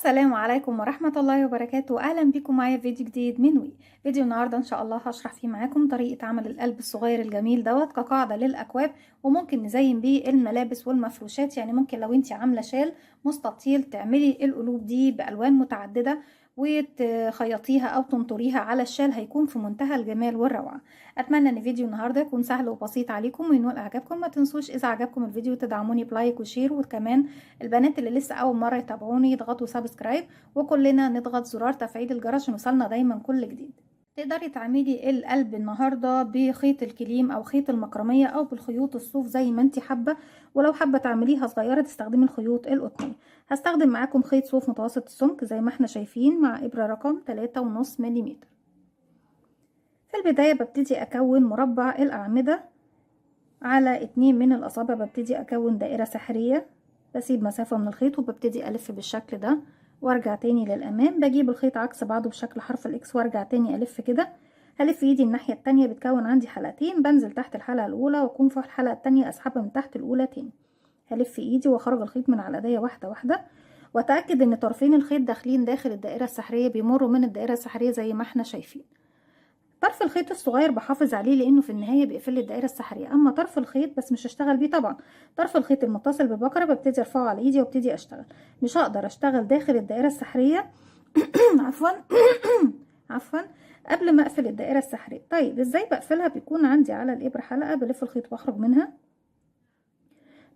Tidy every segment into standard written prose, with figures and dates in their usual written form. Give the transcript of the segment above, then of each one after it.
السلام عليكم ورحمة الله وبركاته. أهلا بكم معايا في فيديو جديد من وي. فيديو النهاردة إن شاء الله هشرح فيه معاكم طريقة عمل القلب الصغير الجميل دوت كقاعدة للأكواب، وممكن نزين بيه الملابس والمفروشات. يعني ممكن لو انتي عاملة شال مستطيل تعملي القلوب دي بألوان متعددة وتخيطيها أو تنطريها على الشال، هيكون في منتهى الجمال والروعة. أتمنى إن فيديو النهاردة يكون سهل وبسيط عليكم وينول إعجابكم. ما تنسوش إذا عجبكم الفيديو تدعموني بلايك وشير، وكمان البنات اللي لسه اول مره يتابعوني يضغطوا سبسكرايب، وكلنا نضغط زرار تفعيل الجرس عشان يوصلنا دايما كل جديد. تقدري تعملي القلب النهارده بخيط الكليم او خيط المكرميه او بالخيوط الصوف زي ما انت حابه، ولو حابه تعمليها صغيره تستخدمي الخيوط القطنيه. هستخدم معاكم خيط صوف متوسط السمك زي ما احنا شايفين مع ابره رقم 3.5 ملم. في البدايه ببتدي اكون مربع الاعمده على 2 من الاصابع، ببتدي اكون دائره سحريه، بسيب مسافة من الخيط وببتدي ألف بالشكل ده وارجع تاني للأمام. بجيب الخيط عكس بعضه بشكل حرف الإكس وارجع تاني ألف كده. هلف ايدي الناحية التانية، بتكون عندي حلقتين، بنزل تحت الحلقة الأولى واكون في الحلقة التانية أسحبها من تحت الأولى تاني. هلف ايدي واخرج الخيط من على ايديا واحدة واحدة، وأتأكد إن طرفين الخيط داخلين داخل الدائرة السحرية، بيمروا من الدائرة السحرية زي ما احنا شايفين. طرف الخيط الصغير بحافظ عليه لانه في النهايه بيقفل لي الدائره السحريه، اما طرف الخيط بس مش هشتغل بيه طبعا. طرف الخيط المتصل ببكره ببتدي ارفعه على ايدي وابتدي اشتغل. مش هقدر اشتغل داخل الدائره السحريه عفوا عفوا قبل ما اقفل الدائره السحريه. طيب ازاي بقفلها؟ بيكون عندي على الابره حلقه، بلف الخيط واخرج منها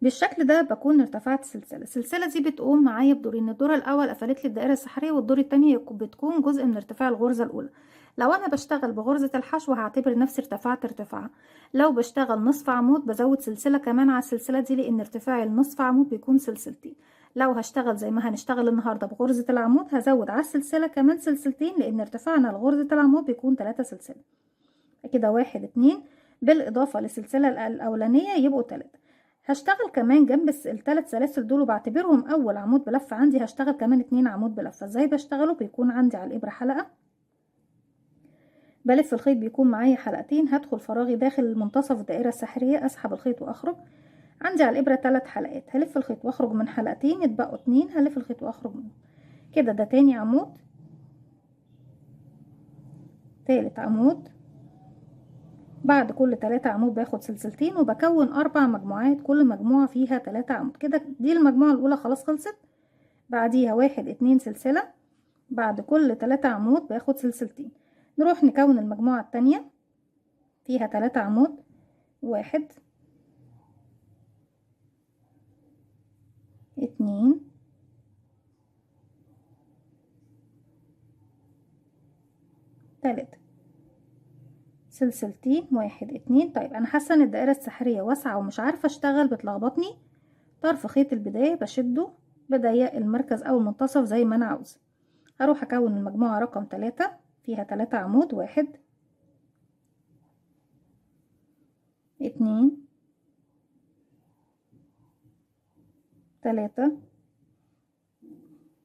بالشكل ده. بكون ارتفعت سلسله. السلسله دي بتقوم معايا بدورين. الدور الاول قفلت لي الدائره السحريه، والدور الثاني بتكون جزء من ارتفاع الغرزه الاولى. لو انا بشتغل بغرزه الحشو هعتبر نفسي ارتفعت ارتفاع. لو بشتغل نصف عمود بزود سلسله كمان على السلسله دي، لان ارتفاع النصف عمود بيكون سلسلتين. لو هشتغل زي ما هنشتغل النهارده بغرزه العمود هزود على السلسله كمان سلسلتين، لان ارتفاعنا لغرزه العمود بيكون 3 سلسله. كده 1 2 بالاضافه للسلسله الاولانيه يبقوا 3. هشتغل كمان جنب الثلاث سلاسل دول وبعتبرهم اول عمود بلفه عندي. هشتغل كمان 2 عمود بلفه. ازاي بشتغله؟ بيكون عندي على الابره حلقه، بلف الخيط بيكون معايا حلقتين، هدخل فراغي داخل منتصف الدائره السحريه، اسحب الخيط واخرج. عندي على الابره 3 حلقات، هلف الخيط واخرج من حلقتين، يتبقوا 2 هلف الخيط واخرج منهم. كده ده تاني عمود، تالت عمود. بعد كل 3 عمود باخد سلسلتين وبكون 4 مجموعات، كل مجموعة فيها 3 عمود. كده دي المجموعة الأولى خلاص خلصت. بعديها 1 2 سلسلة. بعد كل 3 عمود باخد سلسلتين. نروح نكون المجموعة التانية فيها 3 عمود. 1 2 3 سلسلتين. 1 2. طيب أنا حاسة إن الدائرة السحرية واسعة ومش عارفة أشتغل، بتلخبطني. طرف خيط البداية بشده، بضيق المركز أو المنتصف زي ما أنا عاوزة. هروح أكون المجموعة رقم 3 فيها 3 عمود. 1 2 3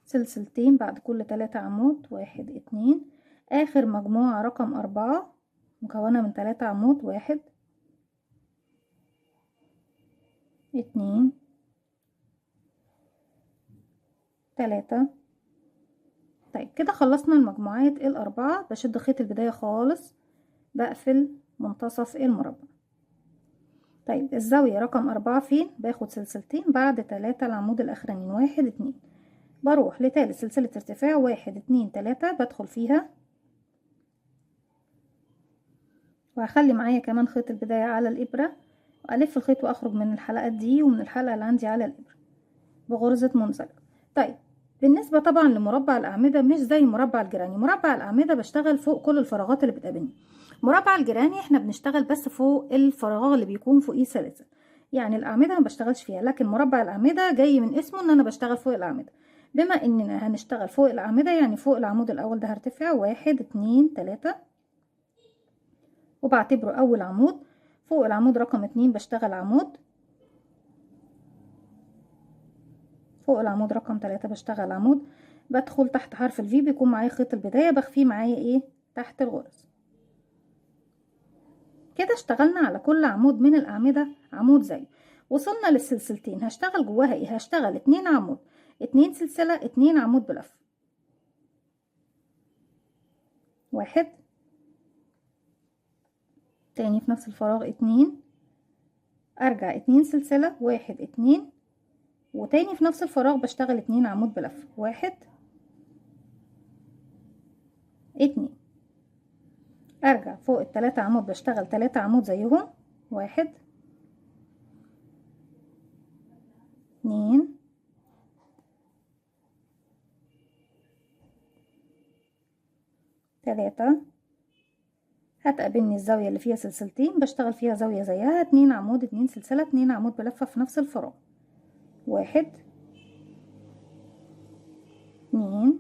سلسلتين. بعد كل 3 عمود 1 2. آخر مجموعة رقم 4 مكونة من 3 عمود. 1 2 3. طيب كده خلصنا المجموعات الأربعة. بشد خيط البداية خالص، بقفل منتصف المربع. طيب الزاوية رقم 4 فين؟ باخد سلسلتين بعد 3 العمود الأخرانيين. 1 2. بروح لتالت سلسلة ارتفاع. 1 2 3 بدخل فيها، وهخلي معايا كمان خيط البداية على الإبرة، وألف الخيط وأخرج من الحلقات دي ومن الحلقة اللي عندي على الإبرة بغرزة منزلقة. طيب بالنسبة طبعا لمربع الأعمدة مش زي مربع الجيراني. مربع الأعمدة بشتغل فوق كل الفراغات اللي بتقابلني. مربع الجيراني احنا بنشتغل بس فوق الفراغ اللي بيكون فوقيه سلاسل، يعني الأعمدة ما بشتغلش فيها. لكن مربع الأعمدة جاي من اسمه ان انا بشتغل فوق الأعمدة. بما اننا هنشتغل فوق الأعمدة يعني فوق العمود الأول ده هرتفع 1 2 3 وبعتبره أول عمود. فوق العمود رقم 2 بشتغل عمود. فوق العمود رقم 3 بشتغل عمود. بدخل تحت حرف الفي، بيكون معايا خيط البداية بخفيه معايا ايه تحت الغرز. كده اشتغلنا على كل عمود من الأعمدة عمود زيه. وصلنا للسلسلتين، هشتغل جواها ايه؟ هشتغل 2 عمود. 2 سلسلة، 2 عمود بلف، 1 تاني في نفس الفراغ 2، ارجع 2 سلسلة، 1 2، وتاني في نفس الفراغ بشتغل 2 عمود بلف، 1 2، ارجع فوق ال3 عمود بشتغل 3 عمود زيهم، 1 2 3. هتقابلني الزاوية اللي فيها سلسلتين بشتغل فيها زاوية زيها، 2 عمود، 2 سلسلة، 2 عمود بلفة في نفس الفراغ، 1 2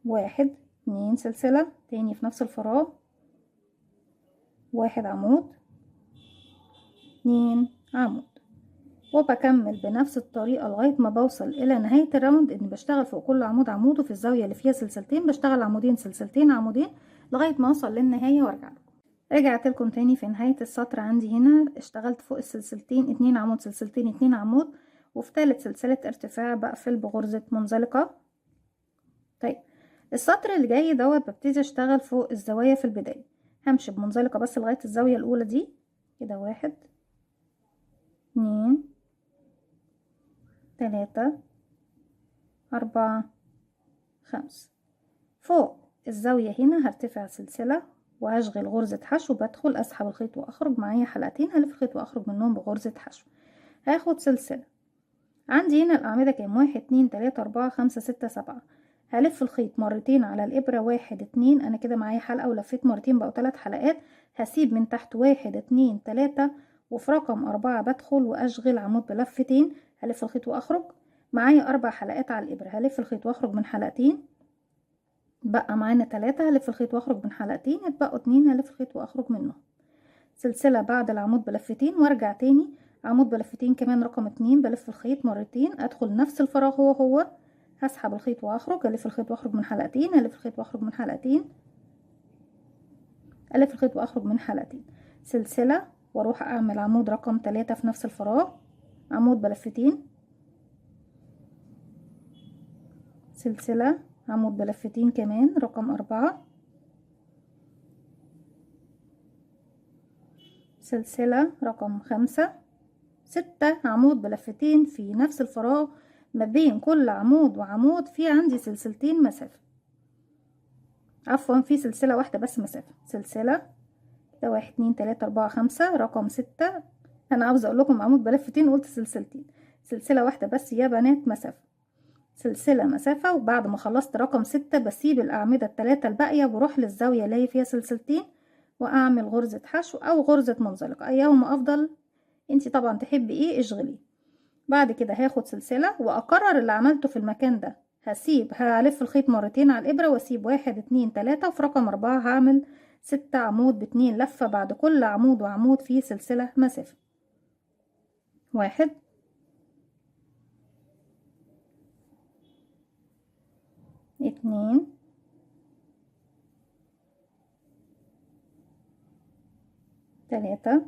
1 2 سلسلة، تاني في نفس الفراغ، 1 عمود، 2 عمود، وبكمل بنفس الطريقة لغاية ما بوصل الى نهاية الراوند، اني بشتغل فوق كل عمود عمود، وفي الزاوية اللي فيها سلسلتين بشتغل عمودين سلسلتين عمودين لغاية ما اوصل للنهاية وارجع لكم. رجعت لكم تاني في نهاية السطر. عندي هنا اشتغلت فوق السلسلتين 2 عمود، سلسلتين 2 عمود، وفي ثالث سلسلة ارتفاع بقفل بغرزة منزلقة. طيب السطر اللي جاي دوت ببتدي اشتغل فوق الزوايا في البداية، همشي بمنزلقة بس لغاية الزاوية الاولى دي كده، 1 2 3 4 5. فوق الزاوية هنا هرتفع سلسلة وهشغل غرزة حشو، بدخل اسحب الخيط واخرج، معايا حلقتين هلف الخيط واخرج منهم بغرزة حشو، هاخد سلسلة. عندي هنا الاعمدة كام؟ 1 2 3 4 5 6 7. هلف الخيط مرتين على الابرة، 1 2، انا كده معايا حلقة ولفيت مرتين بقوا 3 حلقات. هسيب من تحت 1 2 3، وفي رقم 4 بدخل واشغل عمود بلفتين، هلف الخيط واخرج، معايا 4 حلقات على الابرة، هلف الخيط واخرج من حلقتين، بقى معانا 3، هلف الخيط واخرج من حلقتين، اتبقوا 2، هلف الخيط واخرج منهم. سلسلة بعد العمود بلفتين وارجع تاني عمود بلفتين كمان رقم 2، بلف الخيط مرتين، ادخل نفس الفراغ هو هسحب الخيط واخرج، الف الخيط واخرج من حلقتين، الف الخيط واخرج من حلقتين، الف الخيط واخرج من حلقتين، سلسلة، واروح اعمل عمود رقم 3 في نفس الفراغ، عمود بلفتين، سلسلة، عمود بلفتين كمان رقم 4، سلسلة رقم 5، 6 عمود بلفتين في نفس الفراغ، ما بين كل عمود وعمود في عندي سلسلتين مسافة، عفوا في سلسلة واحدة بس مسافة، سلسلة ده 1 2 3 4 5 رقم 6. انا عاوزة اقول لكم عمود بلفتين قلت سلسلتين، سلسلة واحدة بس يا بنات مسافة، سلسلة مسافة. وبعد ما خلصت رقم 6 بسيب الاعمدة ال3 الباقية، بروح للزاوية اللي هي فيها سلسلتين واعمل غرزة حشو او غرزة منزلق، ايهما افضل انتي طبعا تحبي ايه اشغليه. بعد كده هاخد سلسلة واكرر اللي عملته في المكان ده، هلف الخيط مرتين على الابرة واسيب 1 2 3، وفي رقم 4 هعمل 6 عمود ب2 لفة، بعد كل عمود وعمود فيه سلسلة مسافة، 1 2 3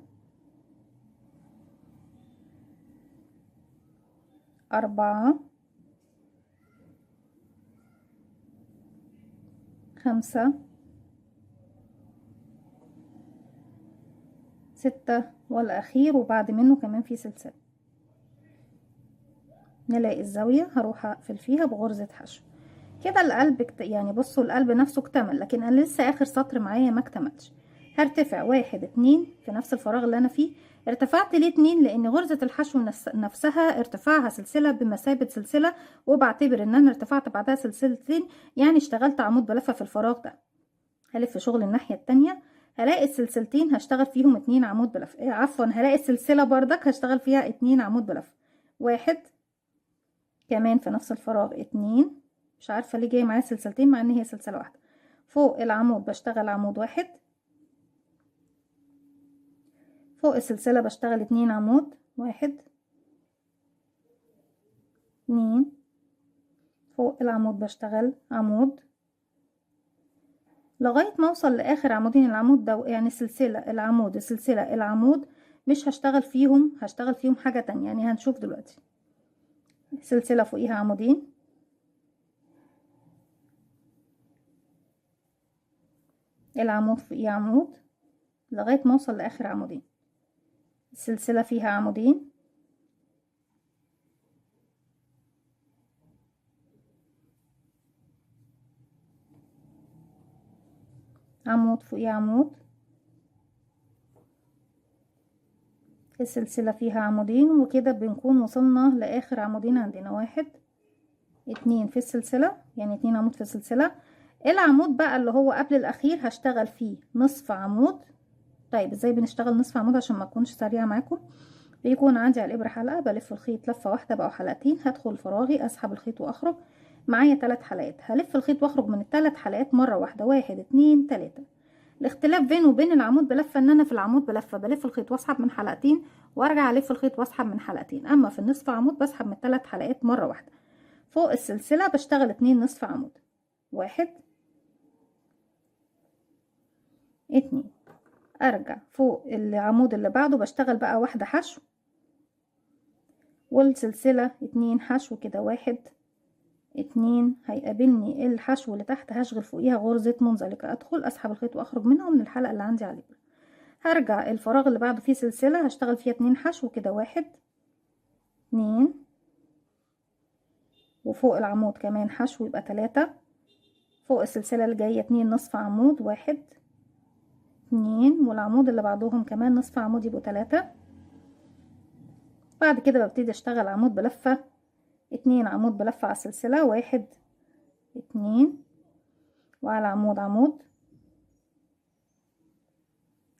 4 5 6 والاخير، وبعد منه كمان في سلسلة، نلاقي الزاوية هروح اقفل فيها بغرزة حشو كده. القلب يعني بصوا القلب نفسه اكتمل، لكن انا لسه اخر سطر معايا ما اكتملش. هرتفع 1 2 في نفس الفراغ اللي انا فيه. ارتفعت ليه 2؟ لان غرزة الحشو نفسها ارتفاعها سلسلة بمثابة سلسلة، وبعتبر ان انا ارتفعت بعدها سلسلتين، يعني اشتغلت عمود بلفة في الفراغ ده. هلف شغل الناحية التانية، هلاقي السلسلتين هشتغل فيهم 2 عمود بلفة، عفوا هلاقي السلسلة بردك هشتغل فيها 2 عمود بلفة، 1 كمان في نفس الفراغ 2، مش عارفة ليه جاي معايا سلسلتين مع ان هي سلسلة واحدة. فوق العمود بشتغل عمود 1، فوق السلسلة بشتغل 2 عمود، 1 2، فوق العمود بشتغل عمود لغاية ما اوصل لاخر عمودين. العمود ده يعني السلسلة العمود السلسلة العمود، مش هشتغل فيهم، هشتغل فيهم حاجة تانية يعني هنشوف دلوقتي. سلسلة فوقيها عمودين، العمود فوقيه عمود لغاية ما اوصل لاخر عمودين. السلسلة فيها عمودين، عمود فوقيه عمود، السلسلة فيها عمودين، وكده بنكون وصلنا لاخر عمودين عندنا. 1 2 في السلسلة، يعني 2 عمود في السلسلة. العمود بقى اللي هو قبل الاخير هشتغل فيه نصف عمود. طيب ازاي بنشتغل نصف عمود عشان ما اكونش سريعة معاكم؟ بيكون عندي على الابرة حلقة، بلف الخيط لفة واحدة بقى حلقتين، هدخل فراغي اسحب الخيط واخرج. معايا 3 حلقات، هلف الخيط واخرج من ال3 حلقات مرة واحدة. 1 2 3. الاختلاف بينه وبين العمود بلفة ان انا في العمود بلف الخيط واسحب من حلقتين وارجع الف الخيط واسحب من حلقتين، اما في النصف عمود بسحب من 3 حلقات مرة واحدة. فوق السلسلة بشتغل 2 نصف عمود. 1 2. ارجع فوق العمود اللي بعده بشتغل بقى واحدة حشو، والسلسلة 2 حشو كده. 1 2. هيقابلني الحشو اللي تحت هشغل فوقيها غرزة منزلقة، ادخل اسحب الخيط واخرج منها من الحلقة اللي عندي عليه. هرجع الفراغ اللي بعده فيه سلسلة هشتغل فيها 2 حشو كده. 1 2. وفوق العمود كمان حشو يبقى 3. فوق السلسلة اللي جاية 2 نصف عمود. 1 2. والعمود اللي بعدهم كمان نصف عمود يبقوا 3. بعد كده ببتدي اشتغل عمود بلفة، 2 عمود بلفة على السلسلة. 1 2. وعلى عمود عمود،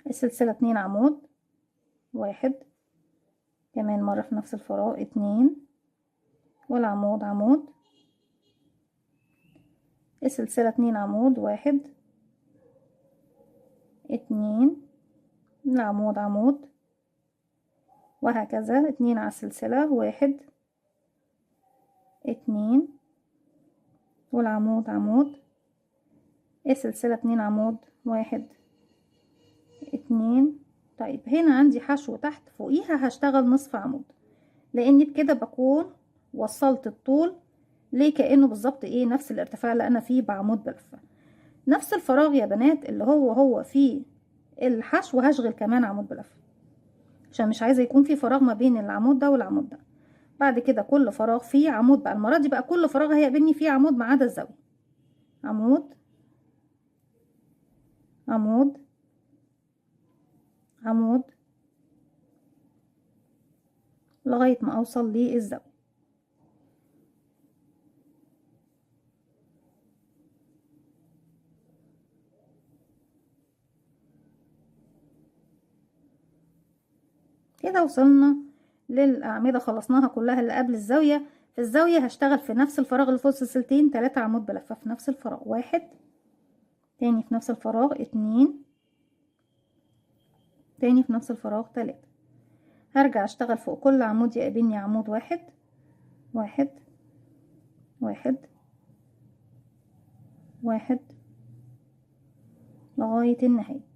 السلسلة 2 عمود. 1 كمان مرة في نفس الفراغ. 2. والعمود عمود، السلسلة 2 عمود. 1 2. العمود عمود، وهكذا 2 على السلسلة. 1 2. والعمود عمود، السلسلة 2 عمود. 1 2. طيب هنا عندي حشو تحت فوقيها هشتغل نصف عمود، لاني بكده بكون وصلت الطول ليه كأنه بالظبط ايه نفس الارتفاع اللي انا فيه بعمود بلفة. نفس الفراغ يا بنات اللي هو فيه الحشو هشغل كمان عمود بلفة، عشان مش عايزة يكون في فراغ ما بين العمود ده والعمود ده. بعد كده كل فراغ فيه عمود بقى، المرة دي بقى كل فراغ هيقابلني فيه عمود ما عدا الزاوية. عمود عمود عمود لغاية ما اوصل للزاوية. كده وصلنا للأعمدة، خلصناها كلها اللي قبل الزاوية. في الزاوية هشتغل في نفس الفراغ اللي فوق السلسلتين 3 عمود بلفة في نفس الفراغ. 1 تاني في نفس الفراغ. 2 تاني في نفس الفراغ. 3. هرجع اشتغل فوق كل عمود يقابلني عمود. 1 1 1 1 لغاية النهاية.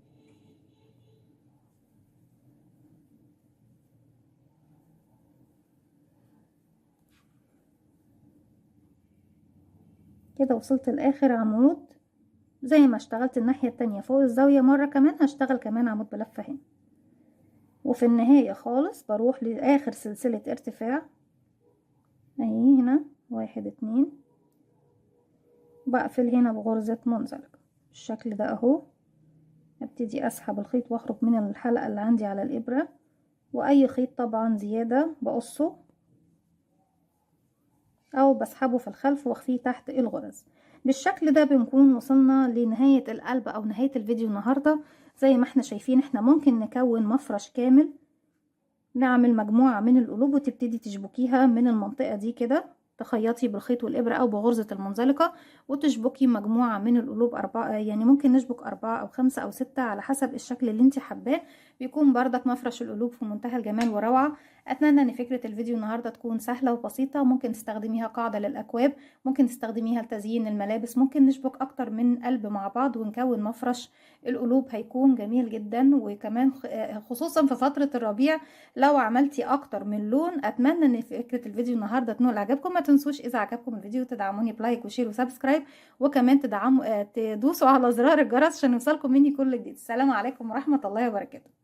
كده وصلت لاخر عمود. زي ما اشتغلت الناحية التانية فوق الزاوية مرة كمان هشتغل كمان عمود بلفة هنا، وفي النهاية خالص بروح لاخر سلسلة ارتفاع اهي هنا. 1 2. بقفل هنا بغرزة منزلقة بالشكل ده اهو. ابتدي اسحب الخيط واخرج من الحلقة اللي عندي على الابرة، واي خيط طبعا زيادة بقصه او بسحبه في الخلف واخفيه تحت الغرز. بالشكل ده بنكون وصلنا لنهاية القلب او نهاية الفيديو النهاردة. زي ما احنا شايفين احنا ممكن نكون مفرش كامل، نعمل مجموعة من القلوب وتبتدي تشبكيها من المنطقة دي كده، تخيطي بالخيط والإبرة أو بغرزة المنزلقة وتشبكي مجموعة من القلوب 4. يعني ممكن نشبك 4 أو 5 أو 6 على حسب الشكل اللي انت حباه. بيكون بردك مفرش القلوب في منتهى الجمال وروعة. اتمنى ان فكرة الفيديو النهاردة تكون سهلة وبسيطة، ممكن تستخدميها قاعدة للاكواب، ممكن تستخدميها لتزيين الملابس، ممكن نشبك اكتر من قلب مع بعض ونكون مفرش القلوب هيكون جميل جدا. وكمان خصوصا في فترة الربيع لو عملتي اكتر من لون. اتمنى ان فكرة الفيديو النهاردة تنول اعجابكم. ما تنسوش اذا عجبكم الفيديو تدعموني بلايك وشير وسبسكرايب، وكمان تدعموا تدوسوا على زرار الجرس عشان يوصلكم مني كل جديد. السلام عليكم ورحمة الله وبركاته.